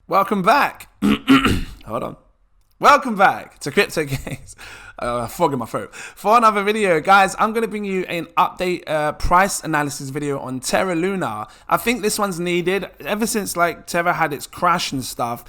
Welcome back. Hold on. Welcome back to Crypto Games. Fog in my throat. For another video, guys, I'm going to bring you an update price analysis video on Terra Luna. I think this one's needed. Ever since like Terra had its crash and stuff,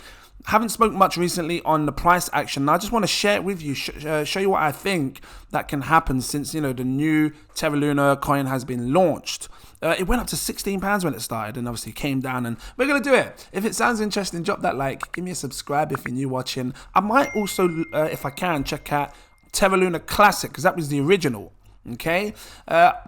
haven't spoken much recently on the price action. I just want to share it with you, show you what I think that can happen since, you know, the new Terra Luna coin has been launched. It went up to £16 when it started and obviously came down, and we're going to do it. If it sounds interesting, drop that like, give me a subscribe if you're new watching. I might also, if I can, check out Terra Luna Classic, because that was the original. Okay,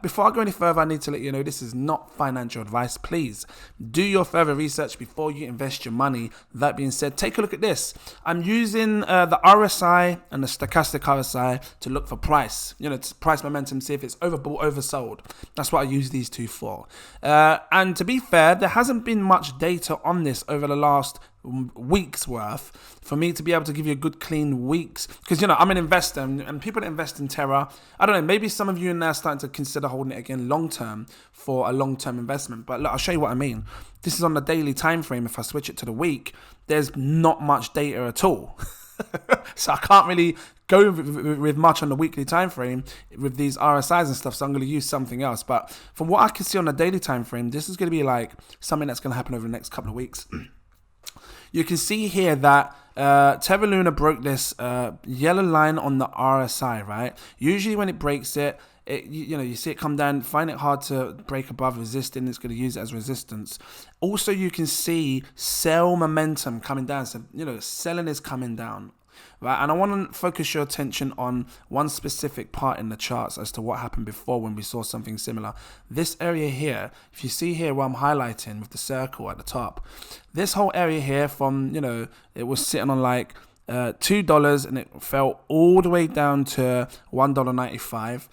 before I go any further, I need to let you know this is not financial advice. Please do your further research before you invest your money. That being said, take a look at this. I'm using the RSI and the stochastic RSI to look for price, you know, price momentum, see if it's overbought, oversold. That's what I use these two for. And to be fair, there hasn't been much data on this over the last weeks worth for me to be able to give you a good clean weeks, because, you know, I'm an investor, and people that invest in Terra, I don't know, maybe some of you in there are starting to consider holding it again long term for a long term investment. But look, I'll show you what I mean. This is on the daily time frame. If I switch it to the week, there's not much data at all. So I can't really go with much on the weekly time frame with these RSIs and stuff, so I'm going to use something else. But from what I can see on the daily time frame, this is going to be like something that's going to happen over the next couple of weeks. You can see here that Terra Luna broke this yellow line on the RSI, right? Usually when it breaks it, you know, you see it come down, find it hard to break above resistance, it's going to use it as resistance. Also, you can see sell momentum coming down. So, you know, selling is coming down. Right, and I want to focus your attention on one specific part in the charts as to what happened before when we saw something similar. This area here, if you see here where I'm highlighting with the circle at the top, this whole area here from, you know, it was sitting on like $2 and it fell all the way down to $1.95.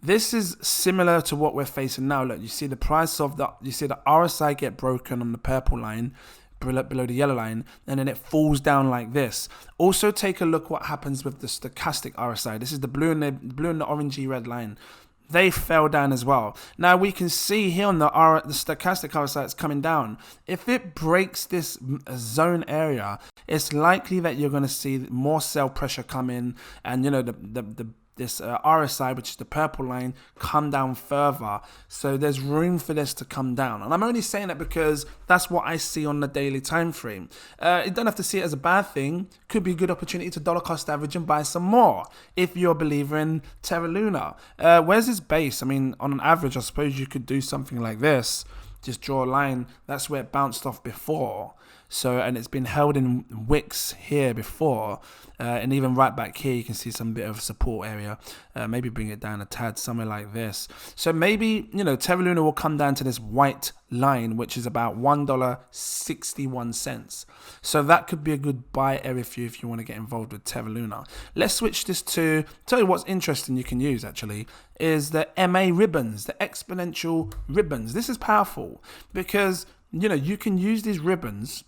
This is similar to what we're facing now. Look, you see the price of you see the RSI get broken on the purple line, below the yellow line, and then it falls down like this. Also, take a look what happens with the stochastic RSI. This is the blue and the orangey red line. They fell down as well. Now we can see here on the stochastic RSI, it's coming down. If it breaks this zone area, it's likely that you're going to see more sell pressure come in, and, you know, this RSI, which is the purple line, come down further. So there's room for this to come down, and I'm only saying that because that's what I see on the daily time frame. You don't have to see it as a bad thing. Could be a good opportunity to dollar cost average and buy some more if you're a believer in Terra Luna. Where's this base? I mean, on an average, I suppose you could do something like this. Just draw a line. That's where it bounced off before. So, and it's been held in wicks here before, and even right back here you can see some bit of support area. Maybe bring it down a tad, somewhere like this. So maybe, you know, Terra Luna will come down to this white line, which is about $1.61. So that could be a good buy area for you if you want to get involved with Terra Luna. Let's switch this to, tell you what's interesting you can use actually, is the MA ribbons, the exponential ribbons. This is powerful because, you know, you can use these ribbons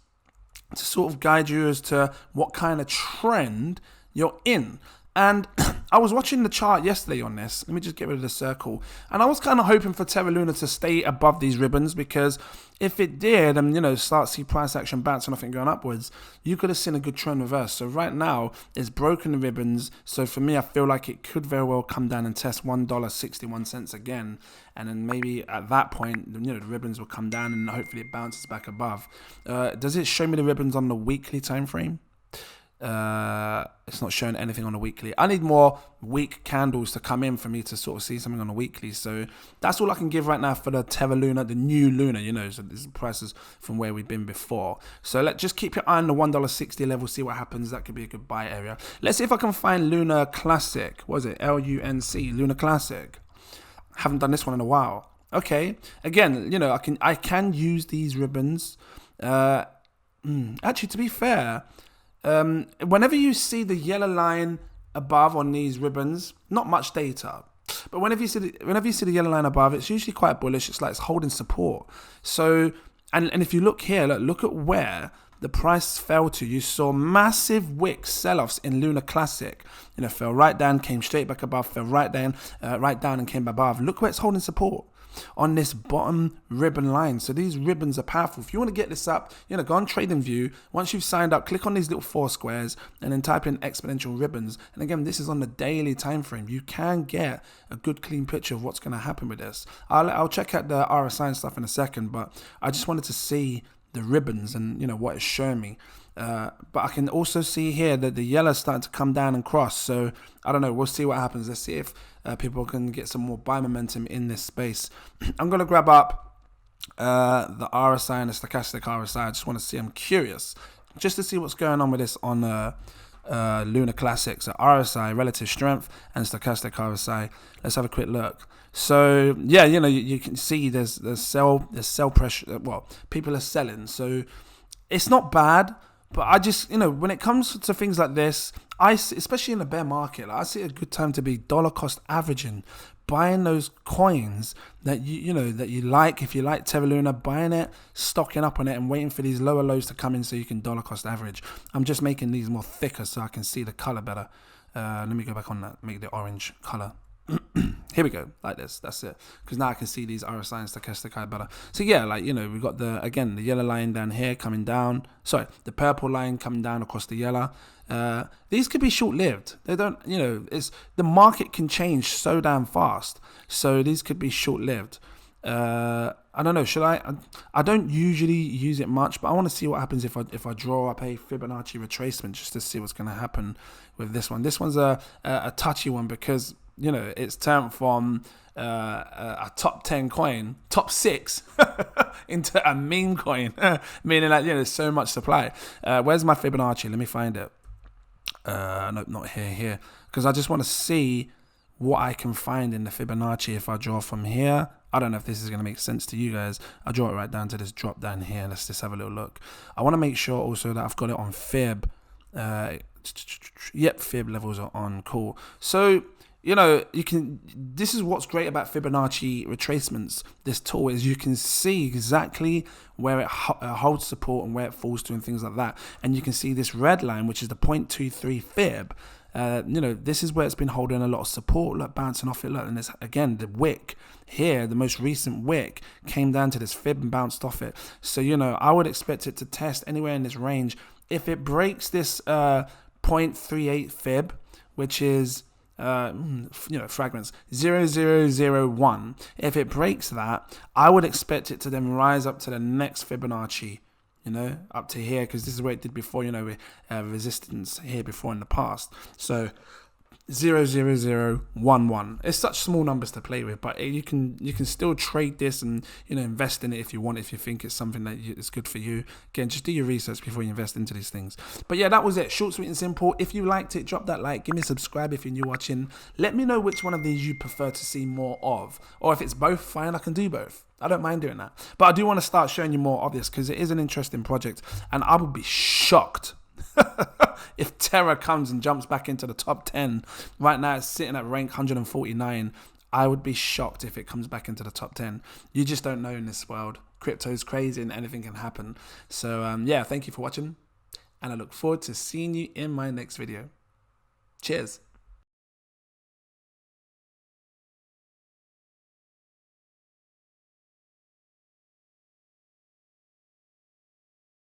to sort of guide you as to what kind of trend you're in. And I was watching the chart yesterday on this. Let me just get rid of the circle. And I was kind of hoping for Terra Luna to stay above these ribbons, because if it did and, you know, start to see price action bouncing off and going upwards, you could have seen a good trend reverse. So right now it's broken the ribbons. So for me, I feel like it could very well come down and test $1.61 again. And then maybe at that point, you know, the ribbons will come down and hopefully it bounces back above. Does it show me the ribbons on the weekly time frame? It's not showing anything on a weekly. I need more weak candles to come in for me to sort of see something on a weekly. So that's all I can give right now for the Terra Luna, the new Luna, you know. So this is prices from where we've been before. So let's just keep your eye on the $1.60 level, see what happens. That could be a good buy area. Let's see if I can find Luna Classic. What is it? LUNC, Luna Classic. Haven't done this one in a while. Okay. Again, you know, I can use these ribbons. Actually, to be fair, whenever you see the yellow line above on these ribbons, not much data, but whenever you see the yellow line above, it's usually quite bullish. It's like it's holding support. So, and if you look here, look at where the price fell to. You saw massive wick sell-offs in Luna Classic. You know, fell right down, came straight back above, fell right down and came above. Look where it's holding support. on this bottom ribbon line. So these ribbons are powerful. If you want to get this up, you know, go on TradingView. Once you've signed up, click on these little 4 squares and then type in exponential ribbons. And again, this is on the daily time frame. You can get a good clean picture of what's going to happen with this. I'll check out the RSI and stuff in a second, but I just wanted to see the ribbons and, you know, what it's showing me. But I can also see here that the yellow is starting to come down and cross. So I don't know. We'll see what happens. Let's see if people can get some more buy momentum in this space. I'm going to grab up the RSI and the stochastic RSI. I just want to see. I'm curious just to see what's going on with this on Luna Classic. So RSI, relative strength, and stochastic RSI. Let's have a quick look. So yeah, you know, you can see there's sell pressure. Well, people are selling. So it's not bad. But I just, you know, when it comes to things like this, I see, especially in the bear market, like, I see a good time to be dollar cost averaging, buying those coins that you know that you like. If you like Terra Luna, buying it, stocking up on it, and waiting for these lower lows to come in so you can dollar cost average. I'm just making these more thicker so I can see the color better. Let me go back on that, make the orange color. Here we go, like this. That's it. Because now I can see these RSI and stochastic eye better. So yeah, like, you know, we've got the yellow line down here coming down. Sorry, the purple line coming down across the yellow. These could be short-lived. They don't, you know, the market can change so damn fast. So these could be short-lived. I don't know. Should I don't usually use it much, but I want to see what happens if I draw up a Fibonacci retracement just to see what's going to happen with this one. This one's a touchy one because, you know, it's turned from a top 10 coin, top 6, into a meme coin, meaning that, you know, there's so much supply. Where's my Fibonacci? Let me find it. Nope, not here, because I just want to see what I can find in the Fibonacci if I draw from here. I don't know if this is going to make sense to you guys. I draw it right down to this drop down here. Let's just have a little look. I want to make sure also that I've got it on fib. Yep, fib levels are on. Cool. So, you know, this is what's great about Fibonacci retracements. This tool is you can see exactly where it holds support and where it falls to and things like that. And you can see this red line, which is the 0.23 fib. You know, this is where it's been holding a lot of support. Look, bouncing off it. Look, and this again, the wick here, the most recent wick came down to this fib and bounced off it. So, you know, I would expect it to test anywhere in this range. If it breaks this 0.38 fib, which is you know, fragments 0001, if it breaks that, I would expect it to then rise up to the next Fibonacci, you know, up to here, because this is where it did before, you know, with resistance here before in the past. So 00011. It's such small numbers to play with, but you can still trade this and, you know, invest in it if you want, if you think it's something that is good for you. Again, just do your research before you invest into these things. But yeah, that was it. Short, sweet and simple. If you liked it, drop that like, give me a subscribe if you're new watching. Let me know which one of these you prefer to see more of, or if it's both, fine, I can do both. I don't mind doing that. But I do want to start showing you more of this because it is an interesting project, and I would be shocked if Terra comes and jumps back into the top 10. Right now it's sitting at rank 149. I would be shocked if it comes back into the top 10. You just don't know in this world. Crypto is crazy and anything can happen. So yeah, thank you for watching, and I look forward to seeing you in my next video. Cheers.